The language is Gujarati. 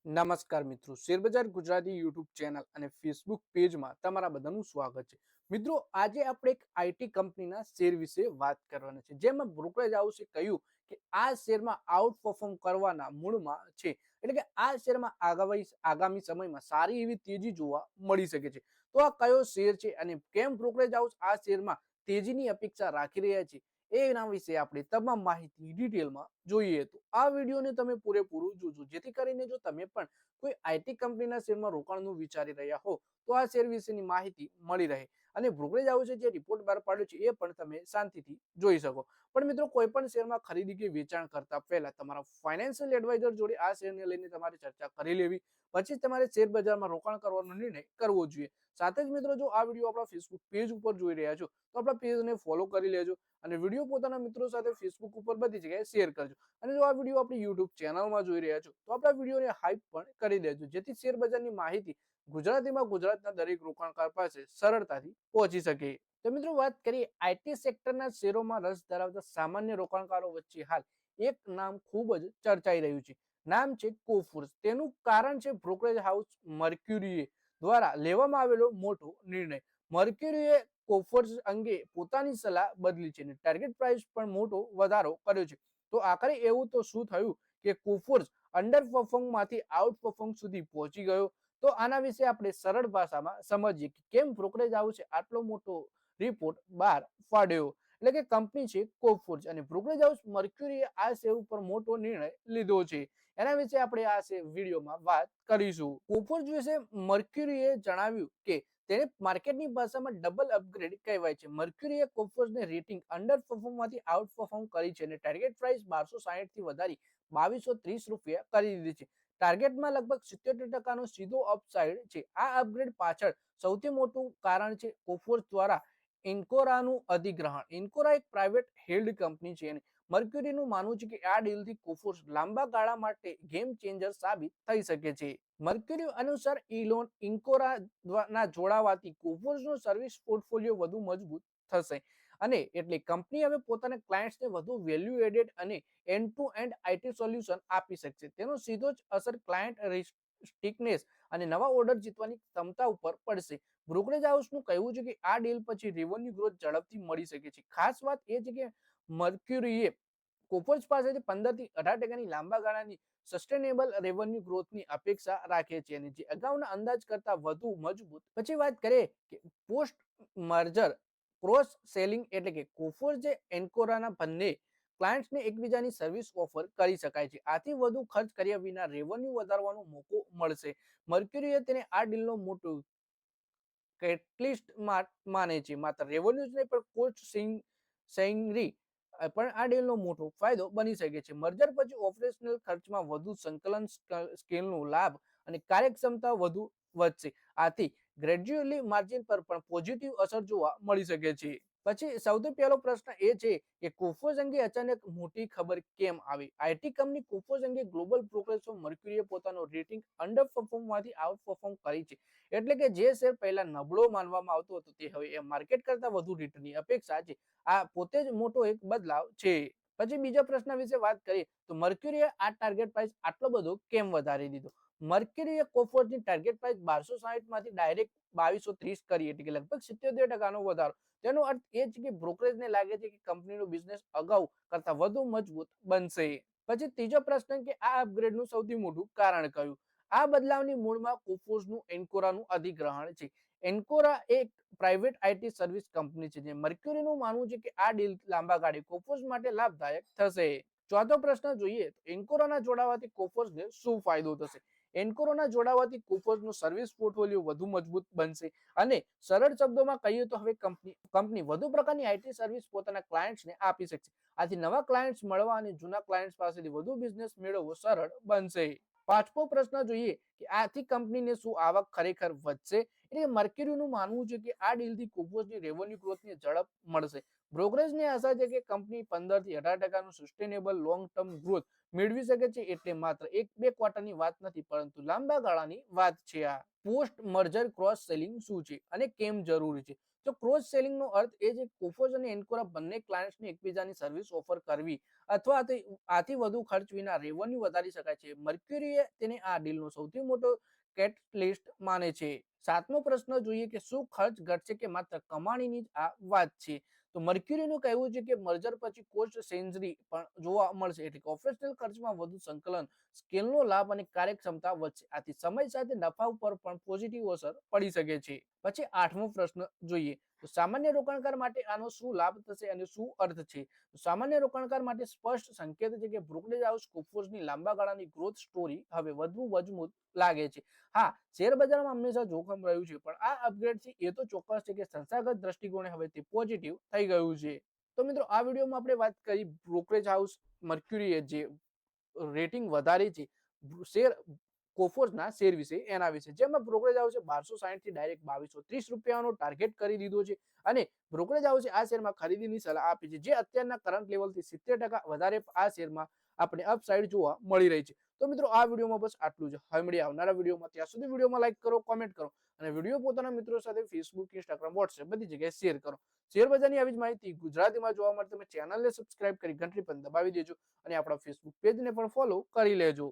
નમસ્કાર મિત્રો, શેરબજાર ગુજરાતી યુટ્યુબ ચેનલ અને ફેસબુક પેજમાં તમારા બધાનું સ્વાગત છે. મિત્રો, આજે આપણે એક આઈટી કંપનીના શેર વિશે વાત કરવાના છે, જેમાં બ્રોકરેજ હાઉસે કહ્યું કે આ શેરમાં આઉટ પરફોર્મ કરવાના મૂડમાં છે. એટલે કે આ શેરમાં આગામી સમયમાં સારી એવી તેજી જોવા મળી શકે છે. તો આ કયો શેર છે અને કેમ બ્રોકરેજ હાઉસ આ શેરમાં તેજીની અપેક્ષા રાખી રહ્યા છે, એના વિશે આપણે તમામ માહિતી ડિટેલમાં જોઈએ. તો આ વિડીયોને તમે પૂરેપૂરું જોજો, જેથી કરીને જો તમે પણ કોઈ આઈટી કંપનીના શેરમાં રોકાણનું વિચારી રહ્યા હો તો આ શેર વિશેની માહિતી મળી રહે અને બ્રોકરેજ હાઉસે જે રિપોર્ટ બહાર પાડ્યો છે એ પણ તમે શાંતિથી જોઈ શકો. પણ મિત્રો, કોઈ પણ શેરમાં ખરીદી કે વેચાણ કરતા પહેલા તમારા ફાઇનાન્શિયલ એડવાઇઝર જોડે આ શેરને લઈને તમારે ચર્ચા કરી લેવી, પછી તમારે શેર બજારમાં રોકાણ કરવાનો નિર્ણય કરવો જોઈએ. સાથે જ મિત્રો, જો આ વિડીયો આપણા ફેસબુક પેજ ઉપર જોઈ રહ્યા છો તો આપણા પેજને ફોલો કરી લેજો અને વિડીયો પોતાના મિત્રો સાથે ફેસબુક ઉપર બધી જગ્યાએ શેર કરજો. અને જો આ વિડીયો આપણી યુટ્યુબ ચેનલમાં જોઈ રહ્યા છો તો આપણા વિડીયોને હાઈપ પણ કરી દેજો, જેથી શેર બજારની માહિતી ગુજરાતીમાં ગુજરાતના દરેક રોકાણકાર પાસે સરળતાથી પહોંચી શકે. તો મિત્રો, વાત કરીએ આઈટી સેક્ટરના શેરોમાં રસ ધરાવતા સામાન્ય રોકાણકારો વચ્ચે હાલ એક નામ ખૂબ જ ચર્ચાઈ રહ્યું છે. નામ છે કોફોર્જ. તેનું કારણ છે બ્રોકરેજ હાઉસ મર્ક્યુરીએ દ્વારા લેવામાં આવેલો મોટો નિર્ણય. મર્ક્યુરીએ કોફોર્જ અંગે પોતાની સલાહ બદલી છે અને ટાર્ગેટ પ્રાઇસ પણ મોટો વધારો કર્યો છે. તો આખરે એવું તો શું થયું કે કોફોર્જ અંડર પરફોર્મ માંથી આઉટ પરફોર્મ સુધી પહોંચી ગયો? તો આના વિશે આપણે સરળ ભાષામાં સમજીએ કે કેમ બ્રોકરેજ હાઉસે આટલો મોટો રિપોર્ટ બહાર પાડ્યો. એટલે કે કંપની છે કોફોર્જ અને બ્રોકરેજ હાઉસ મર્ક્યુરીએ આ શેર ઉપર મોટો નિર્ણય લીધો છે. એના વિશે આપણે આ વિડીયોમાં વાત કરીશું. કોફોર્જ વિશે મર્ક્યુરીએ જણાવ્યું કે તેને માર્કેટની ભાષામાં ડબલ અપગ્રેડ કહેવાય છે. મર્ક્યુરીએ કોફોર્જને રેટિંગ અંડર પરફોર્મ માંથી આઉટ પરફોર્મ કરી છે અને ટાર્ગેટ પ્રાઇસ 1260 થી વધારી 2230 રૂપિયા કરી દીધી છે. ટાર્ગેટમાં લગભગ 77% સીધો અપસાઇડ છે. આ અપગ્રેડ પાછળ સૌથી મોટું કારણ છે કોફોર્જ દ્વારા એન્કોરાનું અધિગ્રહણ. એન્કોરા એક પ્રાઇવેટ હેલ્ડ કંપની છે અને મર્ક્યુરીનું માનવું છે કે આ ડીલથી કોફોર્જ લાંબા ગાળા માટે ગેમ ચેન્જર સાબિત થઈ શકે છે. મર્ક્યુરી અનુસાર ઇલોન ઇન્કોરાના જોડાવાથી કોફોર્જનો સર્વિસ પોર્ટફોલિયો વધુ મજબૂત થશે અને એટલે કંપની હવે પોતાના ક્લાયન્ટ્સને વધુ વેલ્યુ એડેડ અને end to end IT solution આપી શકશે. તેનો સીધો જ અસર ક્લાયન્ટ સ્ટિકનેસ અને નવા ઓર્ડર જીતવાની ક્ષમતા ઉપર પડશે. બ્રોકરેજ હાઉસનું કહેવું છે કે આ ડીલ પછી રેવન્યુ ગ્રોથ ઝડપથી મળી શકે છે. ખાસ વાત એ છે કે મર્ક્યુરીએ કોફોર્જ પાસેથી 15 થી 18% લાંબા ગાળાની સસ્ટેનેબલ રેવન્યુ ગ્રોથની અપેક્ષા રાખે છે અને જે અગાઉના અંદાજ કરતા વધુ મજબૂત. પછી વાત કરીએ કે પોસ્ટ મર્જર ક્રોસ સેલિંગ એટલે કે કોફોર્જે એન્કોરાના બંને ક્લાયન્ટ્સને એકબીજાની સર્વિસ ઓફર કરી શકાય છે. આથી વધુ ખર્ચ કર્યા વિના રેવન્યુ વધારવાનો મોકો મળશે. મર્ક્યુરીએ તેને આ ડીલનો મોટો કેટલિસ્ટ માને છે. માત્ર રેવન્યુ જ નહીં પણ કોસ્ટ સેવિંગ પણ આ ડીલનો મોટો ફાયદો બની શકે છે. મર્જર પછી ઓપરેશનલ ખર્ચમાં વધુ સંકલન, સ્કેલનો લાભ અને કાર્યક્ષમતા વધુ વધશે. આથી ગ્રેજ્યુઅલી માર્જિન પર પણ પોઝિટિવ અસર જોવા મળી શકે છે. પછી સૌથી પહેલો પ્રશ્ન એ છે કે કોફોર્જ અંગે અચાનક મોટી ખબર કેમ આવી? આઈટી કંપની કોફોર્જ અંગે ગ્લોબલ બ્રોકરેજ મર્ક્યુરીએ પોતાનો રેટિંગ અંડર પરફોર્મમાંથી આઉટ પરફોર્મ કરી છે. એટલે કે જે શેર પહેલા નબળો માનવામાં આવતો હતો તે હવે માર્કેટ કરતા વધુ રિટર્નની અપેક્ષા છે. આ પોતે જ મોટો એક બદલાવ છે. પછી બીજા પ્રશ્ન વિશે વાત કરીએ તો મર્ક્યુરીએ આ ટાર્ગેટ પ્રાઇસ આટલો બધો કેમ વધારી દીધો? મર્ક્યુરીએ કોફોર્જની ટાર્ગેટ પ્રાઇસ 1260 માંથી ડાયરેક્ટ 2230 કરી, એટલે કે લગભગ 77% વધારો. તેનો અર્થ એ છે કે બ્રોકરેજને લાગે છે કે કંપનીનો બિઝનેસ અગાઉ કરતા વધુ મજબૂત બનશે. પછી ત્રીજો પ્રશ્ન કે આ અપગ્રેડનું સૌથી મોટું કારણ કયું? આ બદલાવની મૂળમાં કોફોર્જનું એન્કોરાનું અધિગ્રહણ છે. એન્કોરા એક પ્રાઇવેટ આઈટી સર્વિસ કંપની છે. જે મર્ક્યુરીનું માનવું છે કે આ ડીલ લાંબા ગાળે કોફોર્જ માટે લાભદાયક થશે. ચોથો પ્રશ્ન જોઈએ તો એન્કોરાના જોડાવાથી કોફોર્જને શું ફાયદો થશે? એન્કોરાના જોડાવાથી કોફોર્જનું સર્વિસ પોર્ટફોલિયો વધુ મજબૂત બનશે અને સરળ શબ્દોમાં કહીએ તો હવે કંપની વધુ પ્રકારની આઈટી સર્વિસ પોતાના ક્લાયન્ટ્સને આપી શકશે. આથી નવા ક્લાયન્ટ્સ મળવા અને જૂના ક્લાયન્ટ્સ પાસેથી વધુ બિઝનેસ મેળવવો સરળ બનશે. પાંચમો પ્રશ્ન જોઈએ કે આથી કંપનીને શું આવક ખરેખર વધશે? એટલે મર્ક્યુરીનું માનવું છે કે આ ડીલથી કોફોર્જની રેવન્યુ ગ્રોથની ઝડપ મળશે. બ્રોકરેજની આશા છે કે કંપની 15 થી 18% સસ્ટેનેબલ લોંગ ટર્મ ગ્રોથ મેળવી શકે છે. એટલે માત્ર 1-2 ક્વાર્ટરની વાત નથી, પરંતુ લાંબા ગાળાની વાત છે. આ પોસ્ટ મર્જર ક્રોસ સેલિંગ શું છે અને કેમ જરૂરી છે? તો ક્રોસ સેલિંગનો અર્થ એ છે કોફોર્જ અને એન્કોરા બંને ક્લાયન્ટ્સને એકબીજાની સર્વિસ ઓફર કરવી અથવા આથી વધુ ખર્ચ વિના રેવન્યુ વધારી શકાય છે. મર્ક્યુરીએ તેને આ ડીલનો સૌથી મોટો કેટલિસ્ટ માને છે. સાતમો પ્રશ્ન જોઈએ કે શું ખર્ચ ઘટશે કે માત્ર કમાણીની જ આ વાત છે. તો મર્ક્યુરીનું કહેવું છે કે મર્જર પછી કોસ્ટ સેન્જરી પણ જોવા મળશે, એટલે કે ઓપરેશનલ ખર્ચમાં વધુ સંકલન, સ્કેલનો લાભ અને કાર્યક્ષમતા વધશે. આથી સમય સાથે નફા ઉપર પણ પોઝિટિવ અસર પડી શકે છે. પછી આઠમો પ્રશ્ન જોઈએ તો સામાન્ય રોકાણકાર માટે આનો શું લાભ થશે અને શું અર્થ છે. સામાન્ય રોકાણકાર માટે સ્પષ્ટ સંકેત છે કે બ્રોકરેજ હાઉસ કોફોર્જની લાંબા ગાળાની ગ્રોથ સ્ટોરી હવે વધુ મજબૂત લાગે છે. હા, શેર બજારમાં હંમેશા જોખમ રહ્યું છે, પણ આ અપગ્રેડથી એ તો ચોક્કસ છે કે સંસ્થાગત દ્રષ્ટિકોણે હવે તે પોઝિટિવ થઈ ગયું છે. તો મિત્રો, આ વિડીયોમાં આપણે વાત કરી બ્રોકરેજ હાઉસ મર્ક્યુરીએ જે રેટિંગ વધારી છે શેર કોફોર્જના શેર વિશે, એના વિશે, જેમાં બ્રોકરેજ હાઉસે 1260 થી ડાયરેક્ટ 2230 રૂપિયાનો ટાર્ગેટ કરી દીધો છે અને બ્રોકરેજ હાઉસે આ શેરમાં ખરીદીની સલાહ આપી છે, જે અત્યારના કરંટ લેવલથી 70% વધારે આ શેરમાં આપણે અપસાઇડ જોવા મળી રહી છે. તો મિત્રો, આ વિડીયોમાં બસ આટલું જ. હવે મળીએ આવનારા વિડીયોમાં. ત્યાં સુધી વિડીયોમાં લાઈક કરો, કોમેન્ટ કરો અને વિડીયો પોતાના મિત્રો સાથે ફેસબુક, ઇન્સ્ટાગ્રામ, વોટ્સએપ બધી જગ્યાએ શેર કરો. શેર બજારની આવી જ માહિતી ગુજરાતીમાં જોવા માટે તમે ચેનલને સબસ્ક્રાઇબ કરી ઘંટડી પણ દબાવી દેજો અને આપણા ફેસબુક પેજને પણ ફોલો કરી લેજો.